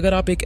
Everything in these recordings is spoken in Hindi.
अगर आप एक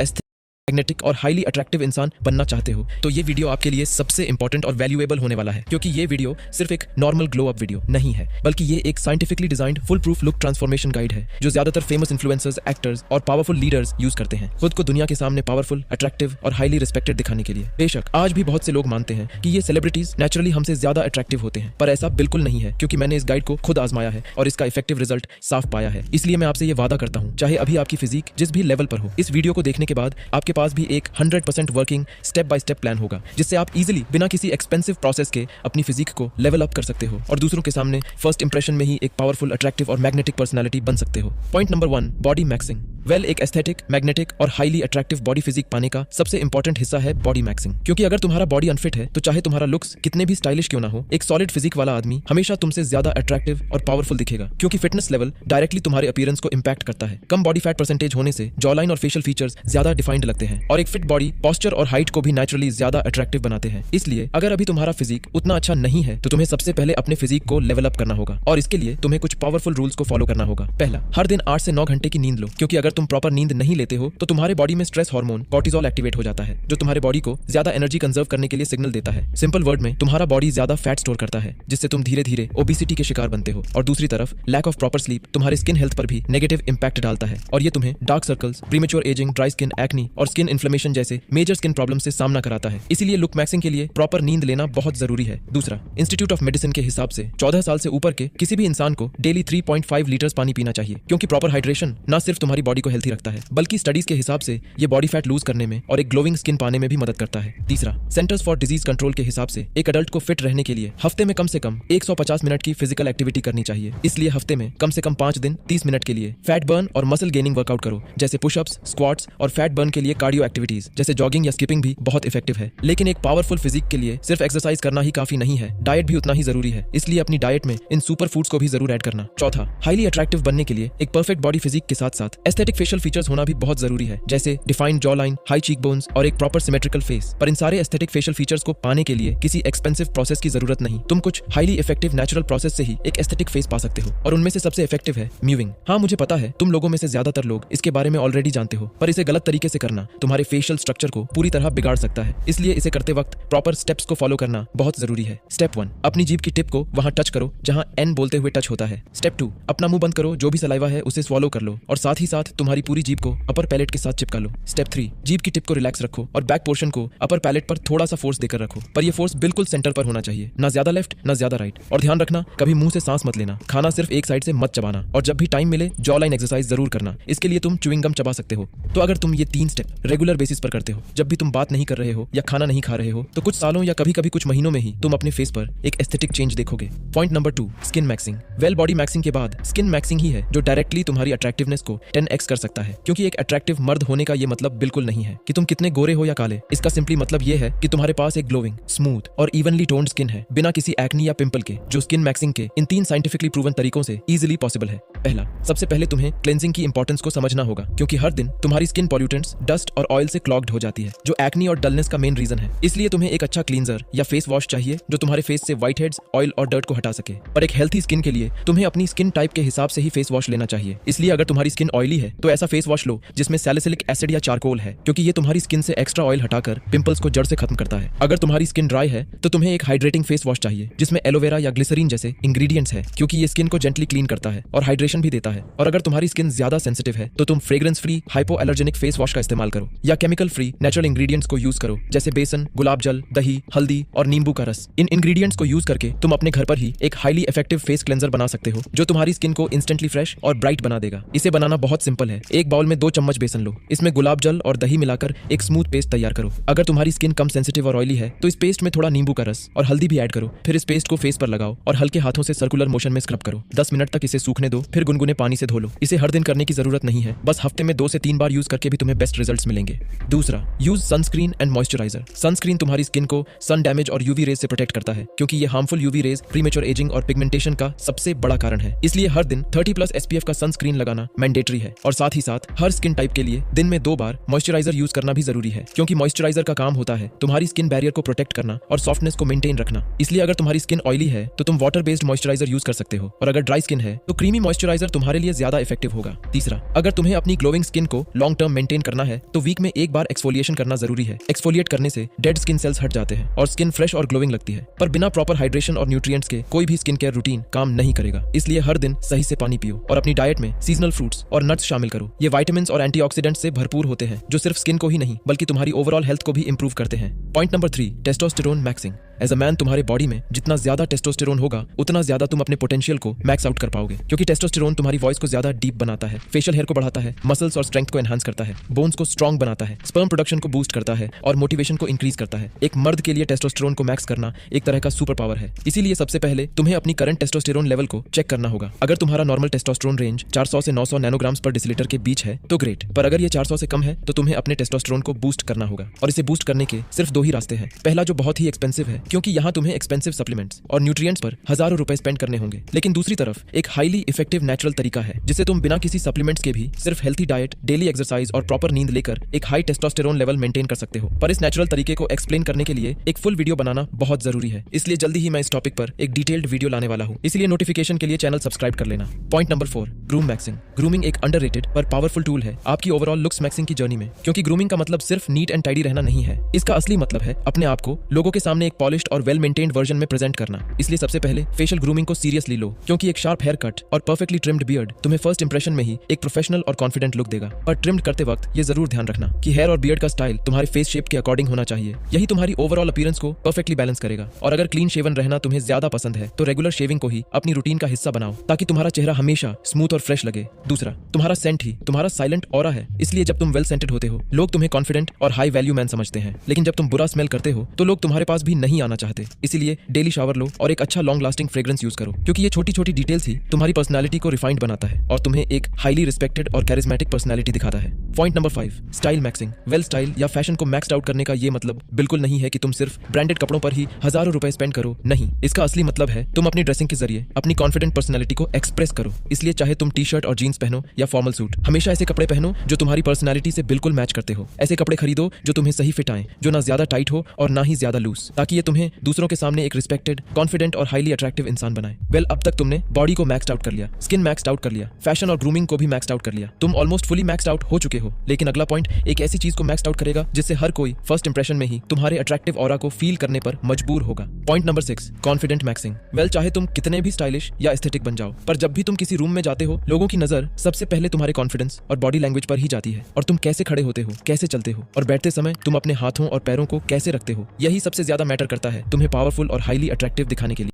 मैग्नेटिक और हाईली अट्रैक्टिव इंसान बनना चाहते हो तो ये वीडियो आपके लिए सबसे इंपॉर्टेंट और वैल्यूएबल होने वाला है, क्योंकि ये वीडियो सिर्फ एक नॉर्मल ग्लो अप वीडियो नहीं है, बल्कि ये एक scientifically designed full proof look transformation guide है जो ज्यादातर फेमस इन्फ्लुएंसर्स, एक्टर्स और पावरफुल लीडर्स यूज करते हैं खुद को दुनिया के सामने पावरफुल, अट्रैक्टिव और हाईली रिस्पेक्टेड दिखाने के लिए। बेशक आज भी बहुत से लोग मानते हैं कि ये सेलिब्रिटीज नेचुरली हमसे ज्यादा अट्रैक्टिव होते हैं, पर ऐसा बिल्कुल नहीं है, क्योंकि मैंने इस गाइड को खुद आजमाया है और इसका इफेक्टिव रिजल्ट साफ पाया है। इसलिए मैं आपसे ये वादा करता हूँ, चाहे अभी आपकी फिजिक जिस भी लेवल पर हो, इस वीडियो को देखने के बाद आपके पास भी एक 100% working step by step plan होगा, जिससे आप इजीली बिना किसी एक्सपेंसिव प्रोसेस के अपनी फिजिक को लेवल अप कर सकते हो और दूसरों के सामने फर्स्ट इंप्रेशन में ही एक पावरफुल, अट्रैक्टिव और मैग्नेटिक पर्सनालिटी बन सकते हो। Point number 1, body maxing. एक एस्थेटिक, मैग्नेटिक और हाईली अट्रैक्टिव बॉडी फिजिक पाने का सबसे इंपॉर्टेंट हिस्सा है बॉडी मैक्सिंग, क्योंकि अगर तुम्हारा बॉडी अनफिट है तो चाहे तुम्हारा लुक्स कितने भी स्टाइलिश क्यों ना हो, एक सॉलिड फिजिक वाला आदमी हमेशा तुमसे ज्यादा अट्रैक्टिव और पावरफुल दिखेगा, क्योंकि फिटनेस लेवल डायरेक्टली तुम्हारे अपीयरेंस को इंपैक्ट करता है। कम बॉडी फैट परसेंटेज होने से जॉलाइन और फेशियल फीचर्स ज्यादा डिफाइंड लगते हैं और एक फिट बॉडी पोस्चर और हाइट को भी नेचुरली ज्यादा अट्रैक्टिव बनाते हैं। इसलिए अगर अभी तुम्हारा फिजिक उतना अच्छा नहीं है तो तुम्हें सबसे पहले अपने फिजिक को लेवल अप करना होगा और इसके लिए तुम्हें कुछ पावरफुल रूल्स को फॉलो करना होगा। पहला, हर दिन 8 से 9 घंटे की नींद लो, क्योंकि अगर तुम प्रॉपर नींद नहीं लेते हो तो तुम्हारे बॉडी में स्ट्रेस हार्मोन कॉर्टिसोल एक्टिवेट हो जाता है, जो तुम्हारे बॉडी को ज्यादा एनर्जी कंजर्व करने के लिए सिग्नल देता है। सिंपल वर्ड में, तुम्हारा बॉडी ज्यादा फैट स्टोर करता है, जिससे तुम धीरे धीरे ओबेसिटी के शिकार बनते हो। और दूसरी तरफ लैक ऑफ प्रॉपर स्लीप तुम्हारे स्किन हेल्थ पर भी नेगेटिव इंपैक्ट डालता है और ये तुम्हें dark circles, premature ageing, dry skin, acne और स्किन इन्फ्लेमेशन जैसे मेजर स्किन प्रॉब्लम से सामना कराता है। इसीलिए लुक मैक्सिंग के लिए प्रॉपर नींद लेना बहुत जरूरी है। दूसरा, इंस्टीट्यूट ऑफ मेडिसिन के हिसाब से 14 साल से ऊपर के किसी भी इंसान को डेली 3.5 लीटर्स पानी पीना चाहिए, क्योंकि प्रॉपर हाइड्रेशन न सिर्फ तुम्हारी बॉडी को हेल्थी रखता है, बल्कि स्टडीज के हिसाब से ये बॉडी फैट लूज करने में और एक ग्लोइंग स्किन पाने में भी मदद करता है। तीसरा, सेंटर्स फॉर डिजीज कंट्रोल के हिसाब से एक अडल्ट को फिट रहने के लिए हफ्ते में कम से कम 150 मिनट की फिजिकल एक्टिविटी करनी चाहिए। इसलिए हफ्ते में कम से कम 5 दिन 30 मिनट के लिए फैट बर्न और मसल गेनिंग वर्कआउट करो, जैसे पुशअप्स, स्क्वाट्स और फैट बर्न के लिए कार्डियो एक्टिविटीज जैसे जॉगिंग या स्किपिंग भी बहुत इफेक्टिव है। लेकिन एक पावरफुल फिजिक के लिए सिर्फ एक्सरसाइज करना ही काफी नहीं है, डाइट भी उतना ही जरूरी है। इसलिए अपनी डाइट में इन सुपर फूड्स को भी जरूर ऐड करना। चौथा, हाईली अट्रैक्टिव बनने के लिए एक परफेक्ट बॉडी फिजिक के साथ साथ एस्थेटिक फेशियल फीचर्स होना भी बहुत जरूरी है, जैसे defined jaw line, high cheek bones और एक प्रॉपर सिमेट्रिकल फेस। पर इन सारे एस्थेटिक फेशियल फीचर्स को पाने के लिए किसी एक्सपेंसिव प्रोसेस की जरूरत नहीं, तुम कुछ हाईली इफेक्टिव नेचुरल प्रोसेस से ही एक एस्थेटिक फेस पा सकते हो और उनमें से सबसे इफेक्टिव है म्यूविंग। हाँ, मुझे पता है तुम लोगों में से ज्यादातर लोग इसके बारे में ऑलरेडी जानते हो, पर इसे गलत तरीके से करना तुम्हारे फेशियल स्ट्रक्चर को पूरी तरह बिगाड़ सकता है। इसलिए इसे करते वक्त प्रॉपर स्टेप्स को फॉलो करना बहुत जरूरी है। स्टेप 1, अपनी जीभ की टिप को वहां टच करो जहां एन बोलते हुए टच होता है। स्टेप 2, अपना मुंह बंद करो, जो भी सलाइवा है उसे स्वॉलो कर लो और साथ ही साथ तुम्हारी पूरी जीभ को अपर पैलेट के साथ चिपका लो। स्टेप 3, जीभ की टिप को रिलैक्स रखो और बैक पोर्शन को अपर पैलेट पर थोड़ा सा फोर्स देकर रखो, पर ये फोर्स बिल्कुल सेंटर पर होना चाहिए, ना ज्यादा लेफ्ट ना ज्यादा राइट। और ध्यान रखना, कभी मुंह से सांस मत लेना, खाना सिर्फ एक साइड से मत चबाना और जब भी टाइम मिले जॉ लाइन एक्सरसाइज जरूर करना। इसके लिए तुम च्युइंग गम चबा सकते हो। तो अगर तुम ये 3 स्टेप रेगुलर बेसिस पर करते हो, जब भी तुम बात नहीं कर रहे हो या खाना नहीं खा रहे हो, तो कुछ सालों या कभी कभी कुछ महीनों में ही तुम अपने फेस पर एक एस्थेटिक चेंज देखोगे। Point number 2, skin maxing. Body maxing के बाद स्किन मैक्सिंग ही है जो डायरेक्टली तुम्हारी अट्रैक्टिवनेस को 10x कर सकता है, क्योंकि एक अट्रैक्टिव मर्द होने का ये मतलब बिल्कुल नहीं है कि तुम कितने गोरे हो या काले। इसका सिंपली मतलब ये है कि तुम्हारे पास एक ग्लोइंग, स्मूथ और इवनली टोन्ड स्किन है, बिना किसी एक्नी या पिंपल के, जो स्किन मैक्सिंग के इन 3 साइंटिफिकली प्रूवन तरीकों से इजीली पॉसिबल है। पहला, सबसे पहले तुम्हें क्लेंजिंग की इंपॉर्टेंस को समझना होगा, क्योंकि हर दिन तुम्हारी स्किन पॉल्यूटेंट्स, डस्ट और ऑयल से क्लॉग्ड हो जाती है, जो एक्नी और डलनेस का मेन रीजन है। इसलिए तुम्हें एक अच्छा क्लींजर या फेस वॉश चाहिए जो तुम्हारे फेस से व्हाइट हेड्स, ऑयल और डर्ट को हटा सके। पर एक हेल्थी स्किन के लिए तुम्हें अपनी स्किन टाइप के हिसाब से ही फेस वॉश लेना चाहिए। इसलिए अगर तुम्हारी स्किन ऑयली है तो ऐसा फेस वॉश लो जिसमें सैलिसिलिक एसिड या चारकोल है, क्योंकि ये तुम्हारी स्किन से एक्स्ट्रा ऑयल हटाकर पिंपल्स को जड़ से खत्म करता है। अगर तुम्हारी स्किन ड्राई है तो तुम्हें एक हाइड्रेटिंग फेस वॉश चाहिए जिसमें एलोवेरा या ग्लिसरीन जैसे इंग्रेडिएंट्स है, क्योंकि ये स्किन को जेंटली क्लीन करता है और हाइड्रेशन भी देता है। और अगर तुम्हारी स्किन ज्यादा सेंसिटिव है तो तुम fragrance free hypo allergenic face wash का इस्तेमाल करो या केमिकल फ्री नेचुरल इंग्रेडिएंट्स को यूज करो, जैसे बेसन, गुलाब जल, दही, हल्दी और नींबू का रस। इन इंग्रेडिएंट्स को यूज करके तुम अपने घर पर ही एक हाईली इफेक्टिव फेस क्लेंजर बना सकते हो जो तुम्हारी स्किन को इंस्टेंटली फ्रेश और ब्राइट बना देगा। इसे बनाना बहुत सिंपल है। एक बाउल में 2 चम्मच बेसन लो, इसमें गुलाब जल और दही मिलाकर एक स्मूथ पेस्ट तैयार करो। अगर तुम्हारी स्किन कम सेंसिटिव और ऑयली है तो इस पेस्ट में थोड़ा नींबू का रस और हल्दी भी ऐड करो। फिर इस पेस्ट को फेस पर लगाओ और हल्के हाथों से सर्कुलर मोशन में स्क्रब करो। 10 मिनट तक इसे सूखने दो, फिर गुनगुने पानी से धो लो। इसे हर दिन करने की जरूरत नहीं है, बस हफ्ते में 2 से 3 बार यूज करके भी तुम्हें बेस्ट रिजल्ट्स मिलेंगे। दूसरा, use sunscreen and moisturiser. Sunscreen तुम्हारी स्किन को सन डैमेज और यूवी रेज से प्रोटेक्ट करता है, क्योंकि ये harmful UV rays premature ageing और पिगमेंटेशन का सबसे बड़ा कारण है। इसलिए हर दिन 30+ SPF का सनस्क्रीन लगाना मैंडेटरी है और साथ ही साथ हर स्किन टाइप के लिए दिन में 2 बार मॉइस्चराइजर यूज करना भी जरूरी है, क्योंकि मॉइस्चराइजर का काम होता है तुम्हारी स्किन बैरियर को प्रोटेक्ट करना और सॉफ्टनेस को मेंटेन रखना। इसलिए अगर तुम्हारी स्किन ऑयली है तो तुम वाटर बेस्ड मॉइस्चराइजर यूज कर सकते हो, और अगर ड्राई स्किन है तो क्रीमी मॉइस्चराइजर तुम्हारे लिए ज्यादा इफेक्टिव होगा। तीसरा, अगर तुम्हें अपनी ग्लोइंग स्किन को लॉन्ग टर्म मेंटेन करना है तो वीक में 1 बार एक्सफोलिएशन करना जरूरी है। एक्सफोलिएट करने से डेड स्किन सेल्स हट जाते हैं और स्किन फ्रेश और ग्लोइंग लगती है। पर बिना प्रॉपर हाइड्रेशन और न्यूट्रिएंट्स के कोई भी स्किन केयर रूटीन काम नहीं करेगा। इसलिए हर दिन सही से पानी पियो और अपनी डाइट में सीजनल फ्रूट्स और नट्स शामिल करो। ये विटामिन्स और एंटीऑक्सीडेंट्स से भरपूर होते हैं, जो सिर्फ स्किन को ही नहीं बल्कि तुम्हारी ओवरऑल हेल्थ को भी इंप्रूव करते हैं। Point number 3, testosterone maxing. As a man तुम्हारे बॉडी में जितना ज्यादा टेस्टोस्टेरोन होगा उतना ज्यादा तुम अपने पोटेंशियल को मैक्स आउट कर पाओगे, क्योंकि टेस्टोस्टेरोन तुम्हारी वॉइस को ज्यादा डीप बनाता है, फेशियल हेयर को बढ़ाता है, मसल्स और स्ट्रेंथ को एनहांस करता है, बोन्स को स्ट्रॉन्ग बनाता है, स्पर्म प्रोडक्शन को बूस्ट करता है और मोटिवेशन को इंक्रीज करता है। एक मर्द के लिए टेस्टोस्टेरोन को मैक्स करना एक तरह का सुपर पावर है। इसीलिए सबसे पहले तुम्हें अपनी करंट टेस्टोस्टेरोन लेवल को चेक करना होगा। अगर तुम्हारा नॉर्मल टेस्टोस्टेरोन रेंज 400 से 900 नैनोग्राम्स पर डेसीलीटर के बीच है तो ग्रेट, पर अगर ये 400 से कम है तो तुम्हें अपने टेस्टोस्टेरोन को बूस्ट करना होगा। और इसे बूस्ट करने के सिर्फ 2 ही रास्ते हैं। पहला, जो बहुत ही एक्सपेंसिव है, क्योंकि यहाँ तुम्हें एक्सपेंसिव सप्लीमेंट्स और न्यूट्रिएंट्स पर हजारों रुपए स्पेंड करने होंगे। लेकिन दूसरी तरफ एक हाईली इफेक्टिव नेचुरल तरीका है जिसे तुम बिना किसी सप्लीमेंट्स के भी सिर्फ हेल्थी डाइट, डेली एक्सरसाइज और प्रॉपर नींद लेकर एक हाई टेस्टोस्टेरोन लेवल मेंटेन कर सकते हो। पर इस नेचुरल तरीके को एक्सप्लेन करने के लिए एक फुल वीडियो बनाना बहुत जरूरी है, इसलिए जल्दी ही मैं इस टॉपिक पर एक डिटेल्ड वीडियो लाने वाला हूँ। इसलिए नोटिफिकेशन के लिए चैनल सब्सक्राइब कर लेना। Point number 4, groom maxing. Grooming एक अंडररेटेड पर पावरफुल टूल है आपकी ओवरऑल लुक्स मैक्सिंग की जर्नी में, क्योंकि ग्रूमिंग का मतलब सिर्फ नीट एंड टाइडी रहना नहीं है। इसका असली मतलब है अपने आप को लोगों के सामने एक पॉलिश्ड और वेल मेंटेन्ड वर्जन में प्रेजेंट करना। इसलिए सबसे पहले फेशियल ग्रूमिंग को सीरियसली लो, क्योंकि एक शार्प हेयर कट और परफेक्टली ट्रिम्ड बियर्ड तुम्हें फर्स्ट इंप्रेशन में ही एक प्रोफेशनल और कॉन्फिडेंट लुक देगा। पर ट्रिम्ड करते वक्त ये जरूर ध्यान रखना कि हेयर और बियर्ड का स्टाइल तुम्हारे फेस शेप के अकॉर्डिंग होना चाहिए। यही तुम्हारी ओवरऑल अपीयरेंस को परफेक्टली बैलेंस करेगा। और अगर क्लीन शेवन रहना तुम्हें ज्यादा पसंद है तो रेगुलर शेविंग को ही अपनी रूटीन का हिस्सा बनाओ, ताकि तुम्हारा चेहरा हमेशा स्मूथ और फ्रेश लगे। दूसरा, तुम्हारा सेंट ही तुम्हारा साइलेंट ऑरा है, इसलिए जब तुम वेल सेंटेड होते हो लोग तुम्हें कॉन्फिडेंट और हाई वैल्यू मैन समझते हैं। लेकिन जब तुम बुरा स्मेल करते हो तो लोग तुम्हारे पास भी नहीं आना चाहते। इसीलिए डेली शावर लो और एक अच्छा लॉन्ग लास्टिंग फ्रेग्रेंस यूज करो, क्योंकि ये छोटी छोटी डिटेल्स ही तुम्हारी पर्सनालिटी को रिफाइंड बनाता है और तुम्हें एक हाईली रिस्पेक्टेड और कैरिज्मेटिक पर्सनालिटी दिखाता है। Point number 5, style maxing. Well style या फैशन को मैक्स्ड आउट करने का ये मतलब बिल्कुल नहीं है कि तुम सिर्फ ब्रांडेड कपड़ों पर ही हजारों रुपए स्पेंड करो। नहीं, इसका असली मतलब है तुम अपनी ड्रेसिंग के जरिए अपनी कॉन्फिडेंट पर्सनालिटी को एक्सप्रेस करो। इसलिए चाहे तुम टी शर्ट और जीन्स पहनो या फॉर्मल सूट, हमेशा ऐसे कपड़े पहनो जो तुम्हारी पर्सनालिटी से बिल्कुल मैच करते हो। ऐसे कपड़े खरीदो जो तुम्हें सही फिट आए, जो ना ज्यादा टाइट हो और ना ही ज्यादा लूज, ताकि ये तुम्हें दूसरों के सामने एक रिस्पेक्टेड, कॉन्फिडेंट और हाईली अट्रैक्टिव इंसान बनाए। वेल, अब तक तुमने बॉडी को मैक्स्ड आउट कर लिया, स्किन मैक्स्ड आउट कर लिया, फैशन और ग्रूमिंग को भी मैक्स्ड आउट कर लिया। तुम ऑलमोस्ट फुली मैक्स्ड आउट हो चुके हो। लेकिन अगला पॉइंट एक ऐसी चीज को मैक्स्ड आउट करेगा जिससे हर कोई फर्स्ट इंप्रेशन में ही तुम्हारे अट्रैक्टिव ऑरा को फील करने पर मजबूर होगा। Point number 6, confident maxing. Well, चाहे तुम कितने भी स्टाइलिश या एस्थेटिक बन जाओ, पर जब भी तुम किसी रूम में जाते हो लोगों की नजर सबसे पहले तुम्हारे कॉन्फिडेंस और बॉडी लैंग्वेज पर ही जाती है, और तुम कैसे खड़े होते हो, कैसे चलते हो और बैठते समय तुम अपने हाथों और पैरों को कैसे रखते हो, यही सबसे ज्यादा मैटर करता है तुम्हें पावरफुल और हाईली अट्रैक्टिव दिखाने के लिए।